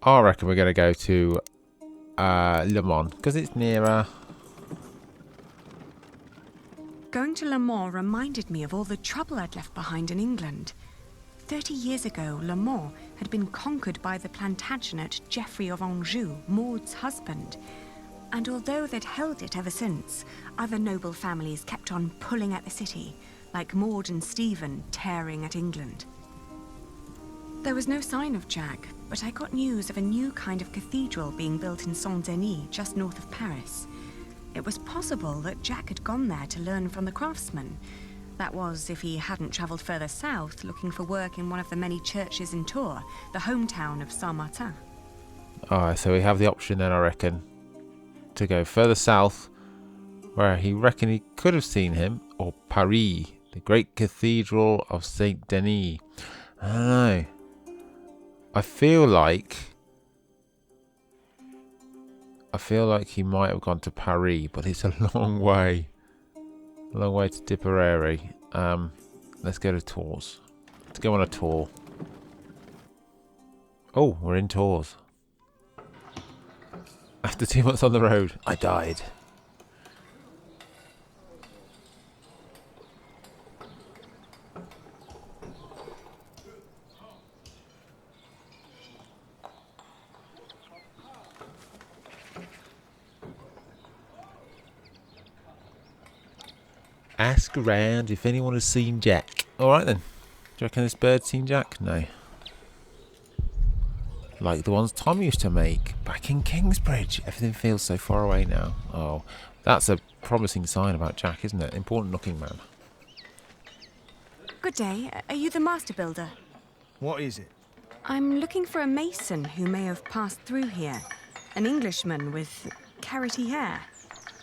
I reckon we're going to go to Le Mans because it's nearer. Going to Le Mans reminded me of all the trouble I'd left behind in England. 30 years ago, Le Mans had been conquered by the Plantagenet Geoffrey of Anjou, Maud's husband. And although they'd held it ever since, other noble families kept on pulling at the city, like Maud and Stephen tearing at England. There was no sign of Jack, but I got news of a new kind of cathedral being built in Saint-Denis, just north of Paris. It was possible that Jack had gone there to learn from the craftsmen. That was, if he hadn't travelled further south, looking for work in one of the many churches in Tours, the hometown of Saint-Martin. Alright, so we have the option then, I reckon, to go further south, where he reckoned he could have seen him, or Paris, the great cathedral of Saint-Denis. I don't know. I feel like he might have gone to Paris, but it's a long way. A long way to Tipperary. Let's go to Tours. Let's go on a tour. Oh, we're in Tours. After 2 months on the road, I died. Ask around if anyone has seen Jack. Alright then. Do you reckon this bird's seen Jack? No. Like the ones Tom used to make back in Kingsbridge. Everything feels so far away now. Oh, that's a promising sign about Jack, isn't it? Important looking man. Good day. Are you the master builder? What is it? I'm looking for a mason who may have passed through here. An Englishman with carroty hair.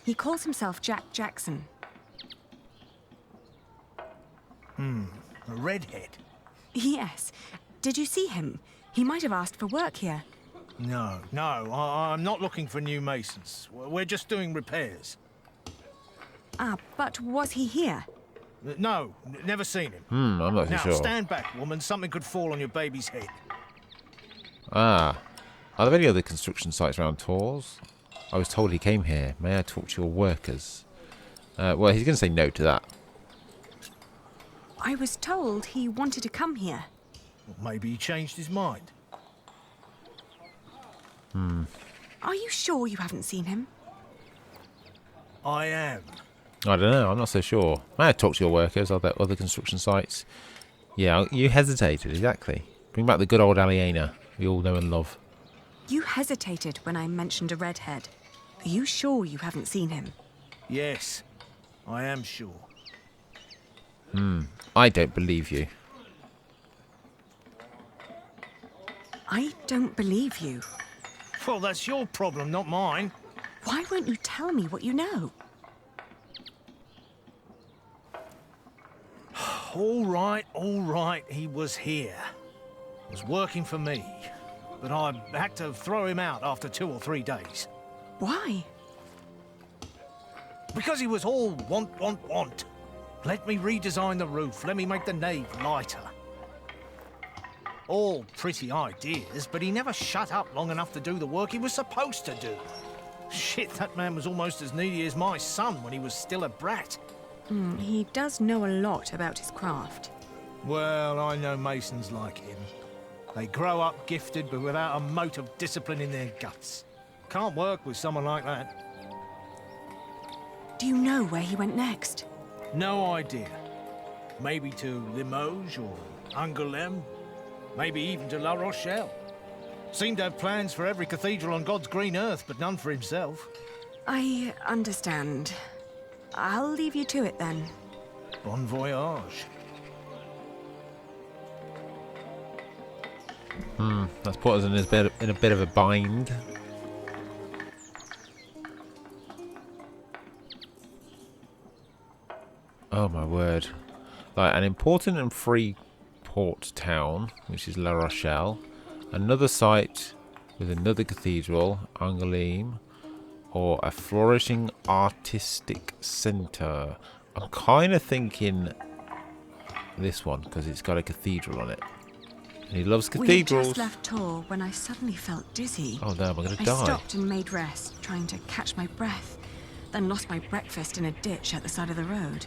He calls himself Jack Jackson. A redhead? Yes. Did you see him? He might have asked for work here. No, I'm not looking for new masons. We're just doing repairs. Ah, but was he here? No, never seen him. I'm not Now, sure. stand back, woman. Something could fall on your baby's head. Ah. Are there any other construction sites around Tours? I was told he came here. May I talk to your workers? Well, he's going to say no to that. I was told he wanted to come here. Well, maybe he changed his mind. Are you sure you haven't seen him? I am. I don't know. I'm not so sure. May I talk to your workers? Are there other construction sites? Yeah, you hesitated. Exactly. Bring back the good old Aliena we all know and love. You hesitated when I mentioned a redhead. Are you sure you haven't seen him? Yes, I am sure. I don't believe you. I don't believe you. Well, that's your problem, not mine. Why won't you tell me what you know? All right, he was here. Was working for me. But I had to throw him out after 2 or 3 days. Why? Because he was all want. Let me redesign the roof, let me make the nave lighter. All pretty ideas, but he never shut up long enough to do the work he was supposed to do. Shit, that man was almost as needy as my son when he was still a brat. He does know a lot about his craft. Well, I know masons like him. They grow up gifted, but without a mote of discipline in their guts. Can't work with someone like that. Do you know where he went next? No idea. Maybe to Limoges or Angoulême. Maybe even to La Rochelle. Seemed to have plans for every cathedral on God's green earth, but none for himself. I understand. I'll leave you to it then. Bon voyage. That's put us in a bit of a bind. Oh my word. Like an important and free port town, which is La Rochelle. Another site with another cathedral, Angoulême. Or a flourishing artistic centre. I'm kind of thinking this one, because it's got a cathedral on it. And he loves We had cathedrals. just left Tor when I suddenly felt dizzy. Oh no, I'm going to I die. stopped and made rest, trying to catch my breath, then lost my breakfast in a ditch at the side of the road.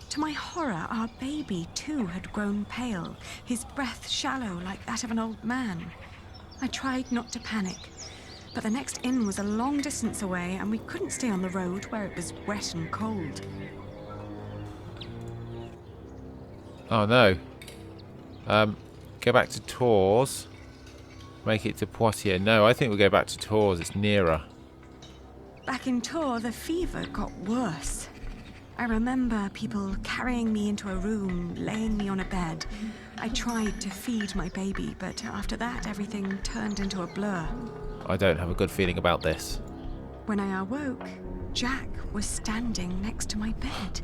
To my horror, our baby too had grown pale, his breath shallow like that of an old man. I tried not to panic, but the next inn was a long distance away and we couldn't stay on the road where it was wet and cold. Oh no. Go back to Tours. Make it to Poitiers. No, I think we'll go back to Tours. It's nearer. Back in Tours, the fever got worse. I remember people carrying me into a room, laying me on a bed. I tried to feed my baby, but after that, everything turned into a blur. I don't have a good feeling about this. When I awoke, Jack was standing next to my bed.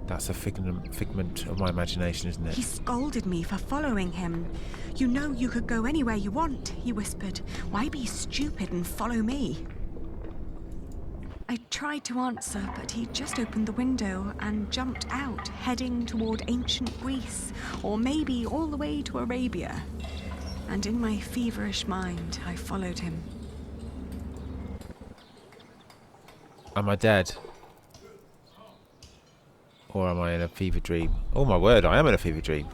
That's a figment of my imagination, isn't He it? scolded me for following him. "You know you could go anywhere you want," he whispered. "Why be stupid and follow me?" I tried to answer, but he just opened the window and jumped out, heading toward ancient Greece, or maybe all the way to Arabia. And in my feverish mind, I followed him. Am I dead? Or am I in a fever dream? Oh my word, I am in a fever dream.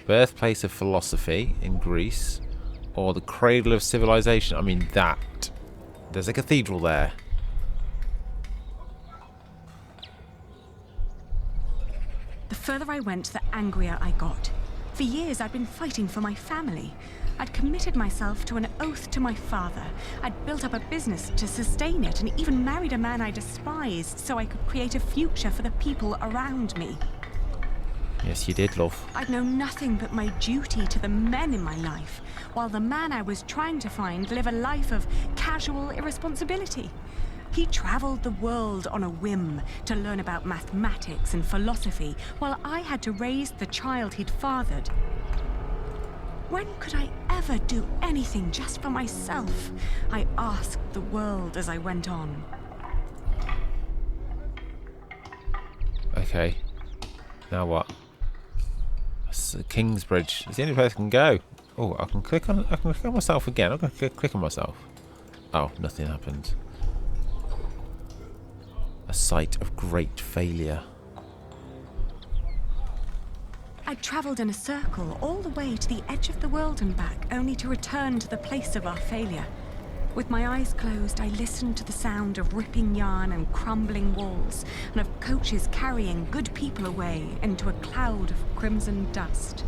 Birthplace of philosophy in Greece, or the cradle of civilization. I mean that. There's a cathedral there. The further I went, the angrier I got. For years, I'd been fighting for my family. I'd committed myself to an oath to my father. I'd built up a business to sustain it and even married a man I despised so I could create a future for the people around me. Yes, you did, love. I'd known nothing but my duty to the men in my life, while the man I was trying to find lived a life of casual irresponsibility. He traveled the world on a whim to learn about mathematics and philosophy, while I had to raise the child he'd fathered. When could I ever do anything just for myself? I asked the world as I went on. Okay. Now what? Kingsbridge. It's the only place I can go. Oh, I can click on myself again. I'm going to click on myself. Oh, nothing happened. A site of great failure. I travelled in a circle all the way to the edge of the world and back, only to return to the place of our failure. With my eyes closed, I listened to the sound of ripping yarn and crumbling walls, and of coaches carrying good people away into a cloud of crimson dust.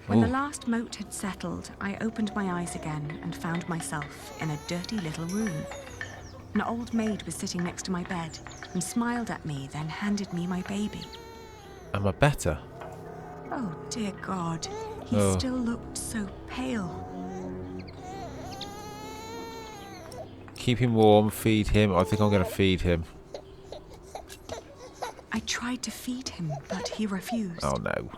When the last moat had settled, I opened my eyes again and found myself in a dirty little room. An old maid was sitting next to my bed and smiled at me, then handed me my baby. Am I better? Oh, dear God. He still looked so pale. Keep him warm, feed him. I think I'm going to feed him. I tried to feed him, but he refused. Oh no.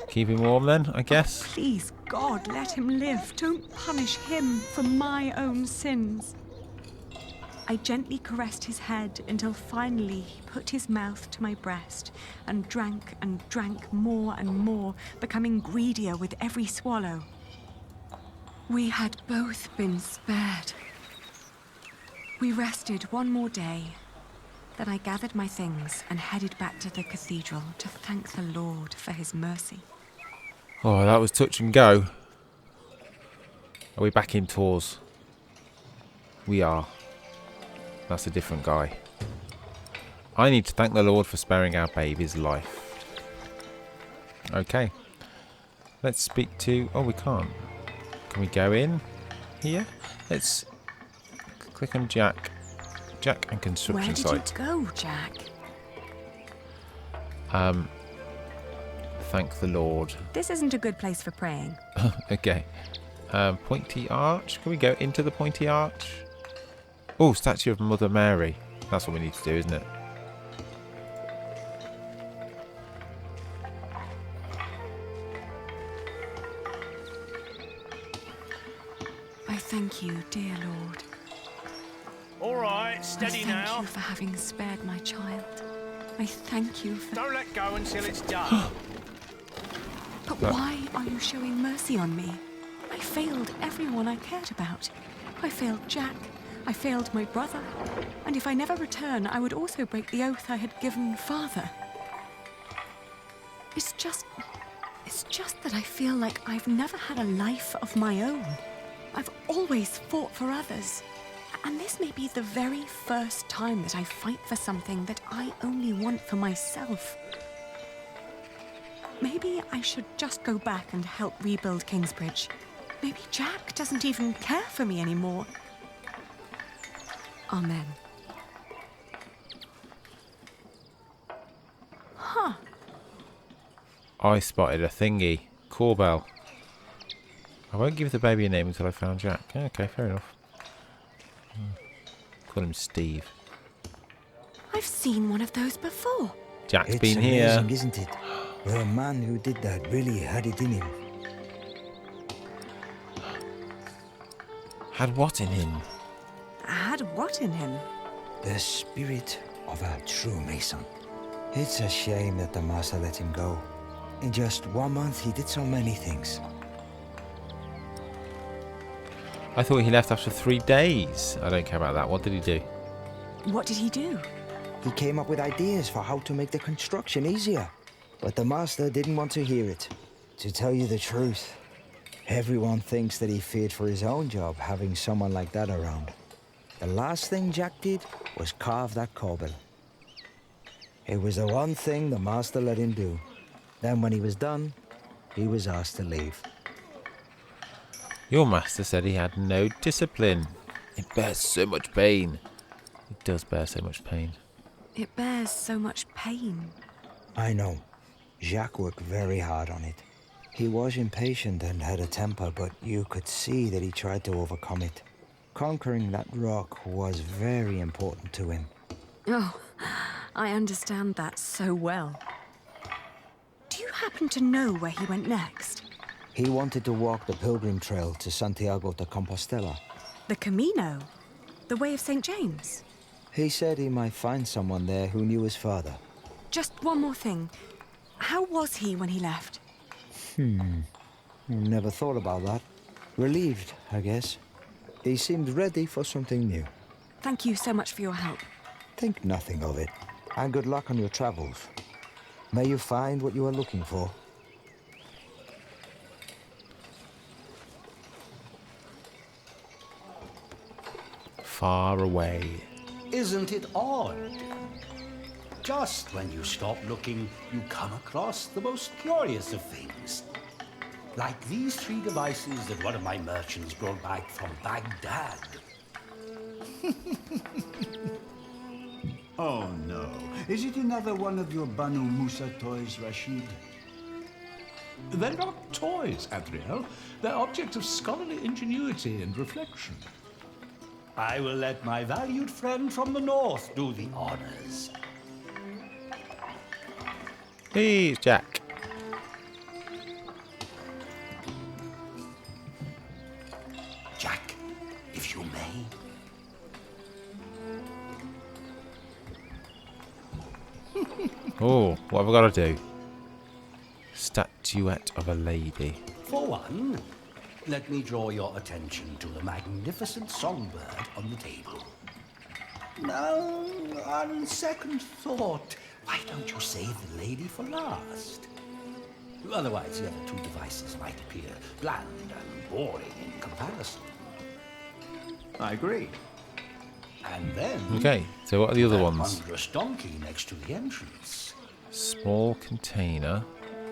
Keep him warm then, I guess. Oh, please, God, let him live. Don't punish him for my own sins. I gently caressed his head until finally he put his mouth to my breast and drank more and more, becoming greedier with every swallow. We had both been spared. We rested one more day. Then I gathered my things and headed back to the cathedral to thank the Lord for his mercy. Oh, that was touch and go. Are we back in Tours? We are. That's a different guy. I need to thank the Lord for sparing our baby's life. Okay. Let's speak to... Oh, we can't. Can we go in here? Let's click on Jack. Jack and construction site. Where did you go, Jack? Thank the Lord. This isn't a good place for praying. Okay. Pointy arch. Can we go into the pointy arch? Oh, statue of Mother Mary. That's what we need to do, isn't it? I thank thank you, dear Lord. All right, I steady thank now. you for having spared my child. I thank you for... Don't let go until it's done. But why are you showing mercy on me? I failed everyone I cared about. I failed Jack. I failed my brother. And if I never return, I would also break the oath I had given Father. It's just that I feel like I've never had a life of my own. I've always fought for others. And this may be the very first time that I fight for something that I only want for myself. Maybe I should just go back and help rebuild Kingsbridge. Maybe Jack doesn't even care for me anymore. Amen. Huh. I spotted a thingy. Corbell. I won't give the baby a name until I found Jack. Okay, fair enough. Call him Steve. I've seen one of those before. Jack's It's been here. amazing, isn't it? The man who did that really had it in him. Had what in him? Had what in him? The spirit of a true Mason. It's a shame that the master let him go. In just 1 month, he did so many things. I thought he left after 3 days. I don't care about that. What did he do? What did he do? He came up with ideas for how to make the construction easier. But the master didn't want to hear it. To tell you the truth, everyone thinks that he feared for his own job having someone like that around. The last thing Jack did was carve that corbel. It was the one thing the master let him do. Then when he was done, he was asked to leave. Your master said he had no discipline. It bears so much pain. It does bear so much pain. It bears so much pain. I know. Jacques worked very hard on it. He was impatient and had a temper, but you could see that he tried to overcome it. Conquering that rock was very important to him. Oh, I understand that so well. Do you happen to know where he went next? He wanted to walk the pilgrim trail to Santiago de Compostela. The Camino? The Way of St. James? He said he might find someone there who knew his father. Just one more thing. How was he when he left? Never thought about that. Relieved, I guess. He seemed ready for something new. Thank you so much for your help. Think nothing of it. And good luck on your travels. May you find what you are looking for. Far away. Isn't it odd? Just when you stop looking, you come across the most curious of things. Like these 3 devices that one of my merchants brought back from Baghdad. Oh no. Is it another one of your Banu Musa toys, Rashid? They're not toys, Adriel. They're objects of scholarly ingenuity and reflection. I will let my valued friend from the north do the honors. Hey, Jack. Jack, if you may. Oh, what have I got to do? Statuette of a lady. For one, let me draw your attention to the magnificent songbird on the table. Now, on second thought, why don't you save the lady for last? Otherwise, the other 2 devices might appear bland and boring in comparison. I agree. And then... Okay, so what are the other that ones? wondrous donkey next to the entrance. Small container.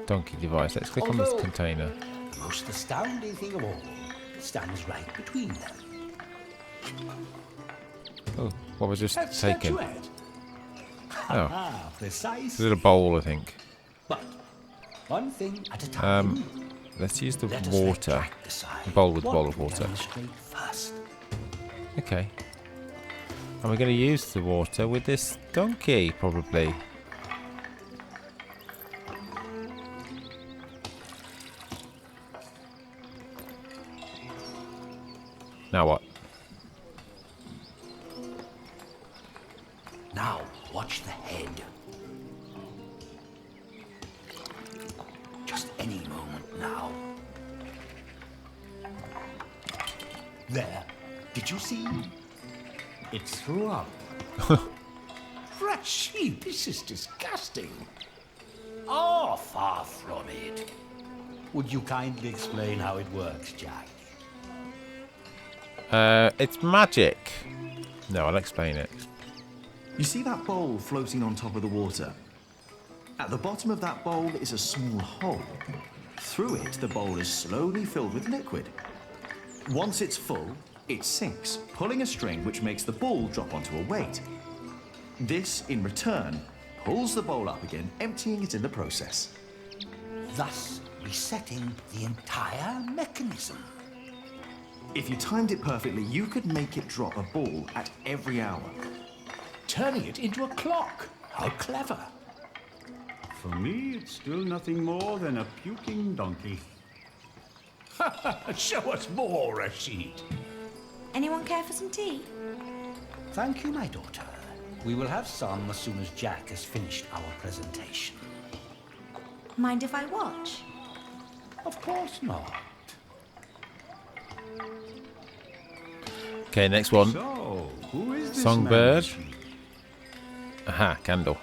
Donkey device. Let's click on this Although- container. The most astounding thing of all stands right between them. Oh, what was just A taken? statuette. Oh, Ah, it's precise. a little bowl, I think. But one thing at a time. Let's use the Let us let water. Jack decide A bowl with a what bowl of we water. demonstrate first. Okay. And we're going to use the water with this donkey, probably. Now what? Now, watch the head. Just any moment now. There. Did you see? It threw up. Rashid, this is disgusting. Oh, far from it. Would you kindly explain how it works, Jack? It's magic. No, I'll explain it. You see that bowl floating on top of the water? At the bottom of that bowl is a small hole. Through it, the bowl is slowly filled with liquid. Once it's full, it sinks, pulling a string which makes the ball drop onto a weight. This, in return, pulls the bowl up again, emptying it in the process. Thus resetting the entire mechanism. If you timed it perfectly, you could make it drop a ball at every hour. Turning it into a clock. How clever. For me, it's still nothing more than a puking donkey. Show us more, Rashid. Anyone care for some tea? Thank you, my daughter. We will have some as soon as Jack has finished our presentation. Mind if I watch? Of course not. Okay, next one. So, who is this Songbird. man? Aha, candle.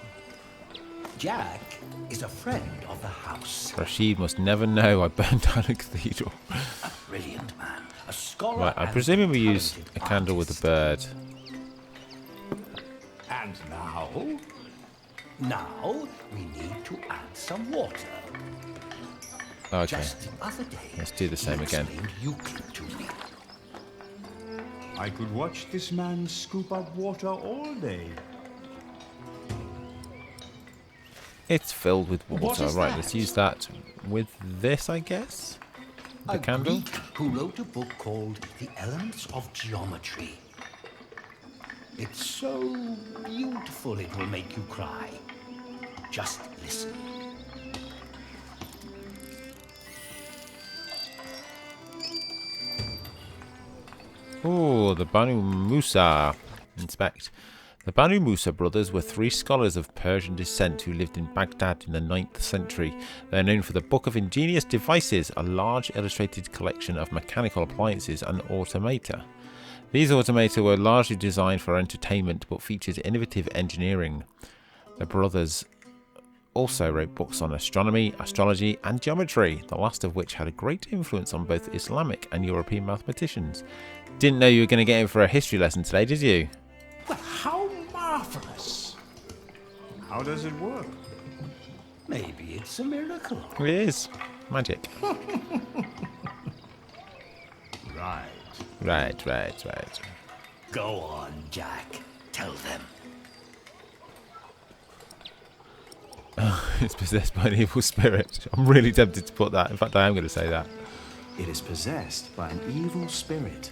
Jack is a friend of the house. Rashid must never know I burned down a cathedral. A brilliant man. A scholar. Right, I and presume we use talented a candle with a artist. bird. And now? Now we need to add some water. Okay, Just the other day, let's do the same he again. explained Euclid to me. I could watch this man scoop up water all day. It's filled with What water. is Right, that? let's use that with this, I guess. The A candle. Greek who wrote a book called The Elements of Geometry. It's so beautiful it will make you cry. Just listen. Oh, the Banu Musa. Inspect. The Banu Musa brothers were three scholars of Persian descent who lived in Baghdad in the 9th century. They are known for the Book of Ingenious Devices, a large illustrated collection of mechanical appliances and automata. These automata were largely designed for entertainment but featured innovative engineering. The brothers also wrote books on astronomy, astrology and geometry, the last of which had a great influence on both Islamic and European mathematicians. Didn't know you were going to get in for a history lesson today, did you? Well, how marvellous. How does it work? Maybe it's a miracle. It is. Magic. Right. Right. Go on, Jack. Tell them. It's possessed by an evil spirit. I'm really tempted to put that. In fact, I am going to say that. It is possessed by an evil spirit.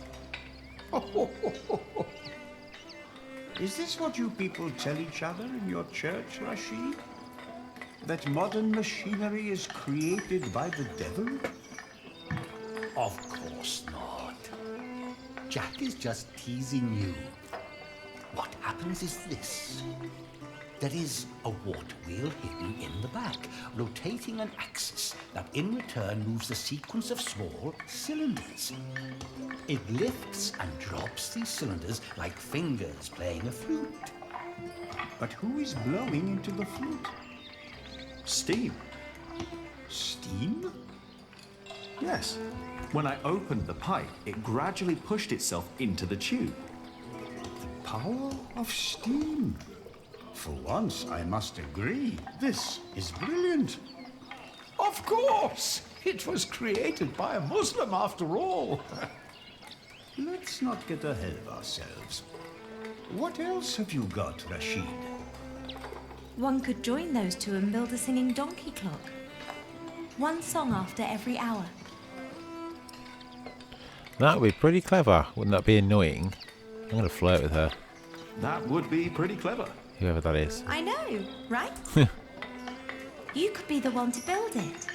Is this what you people tell each other in your church, Rashid? That modern machinery is created by the devil? Of course not. Jack is just teasing you. What happens is this. There is a water wheel hidden in the back, rotating an axis that in return moves a sequence of small cylinders. It lifts and drops these cylinders like fingers playing a flute. But who is blowing into the flute? Steam. Steam? Yes. When I opened the pipe, it gradually pushed itself into the tube. Power of steam. For once, I must agree. This is brilliant. Of course. It was created by a Muslim after all. Let's not get ahead of ourselves. What else have you got, Rashid? One could join those two and build a singing donkey clock. One song after every hour. That would be pretty clever. Wouldn't that be annoying? I'm going to flirt with her, That would be pretty clever. whoever that is. I know, right? You could be the one to build it.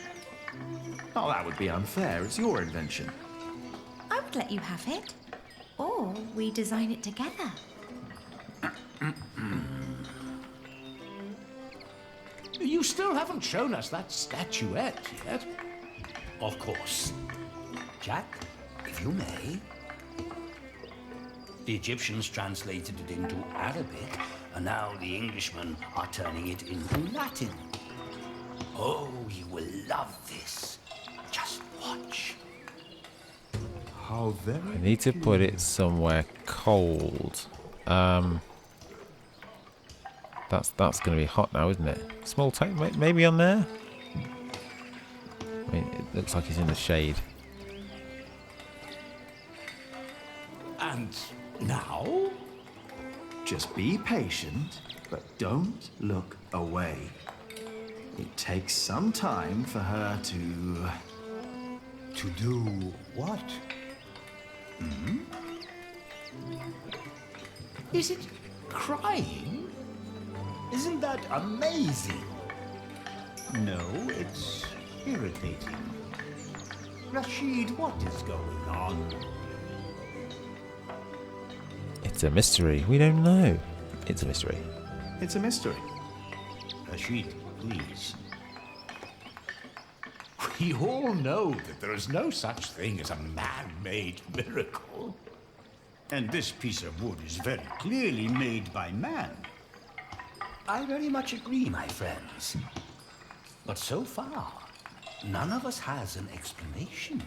Oh, that would be unfair. It's your invention. I would let you have it. Or we design it together. You still haven't shown us that statuette yet. Of course. Jack, if you may. The Egyptians translated it into Arabic, and now the Englishmen are turning it into Latin. Oh, you will love this. Just watch. How very. I need to put it somewhere cold. That's going to be hot now, isn't it? Small tank, maybe on there. I mean, it looks like he's in the shade. And now? Just be patient, but don't look away. It takes some time for her to... To do what? Is it crying? Isn't that amazing? No, it's irritating. Rashid, what is going on? It's a mystery. We don't know. It's a mystery. It's a mystery. Rashid, please. We all know that there is no such thing as a man-made miracle. And this piece of wood is very clearly made by man. I very much agree, my friends. But so far, none of us has an explanation.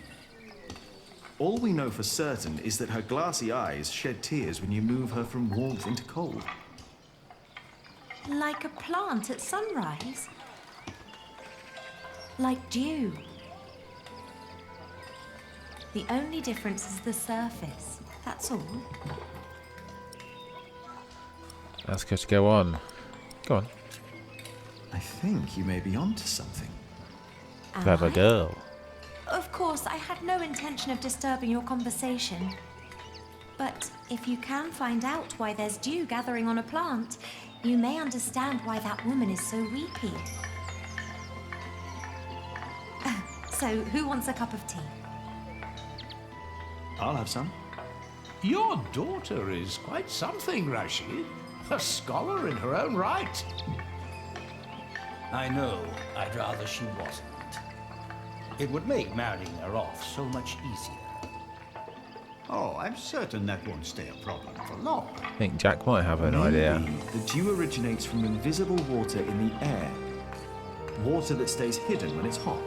All we know for certain is that her glassy eyes shed tears when you move her from warmth into cold. Like a plant at sunrise. Like dew. The only difference is the surface. That's all. Ask her to go on. Go on. I think you may be onto something. Clever I? girl. Of course, I had no intention of disturbing your conversation. But if you can find out why there's dew gathering on a plant, you may understand why that woman is so weepy. So, who wants a cup of tea? I'll have some. Your daughter is quite something, Rashid. A scholar in her own right. I know. I'd rather she wasn't. It would make marrying her off so much easier. Oh, I'm certain that won't stay a problem for long. I think Jack might have an idea. Maybe the dew originates from invisible water in the air. Water that stays hidden when it's hot.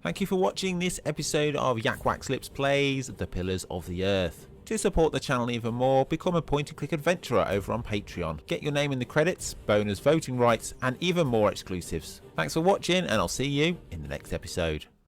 Thank you for watching this episode of YakWaxLips Plays The Pillars of the Earth. To support the channel even more, become a point-and-click adventurer over on Patreon. Get your name in the credits, bonus voting rights, and even more exclusives. Thanks for watching, and I'll see you in the next episode.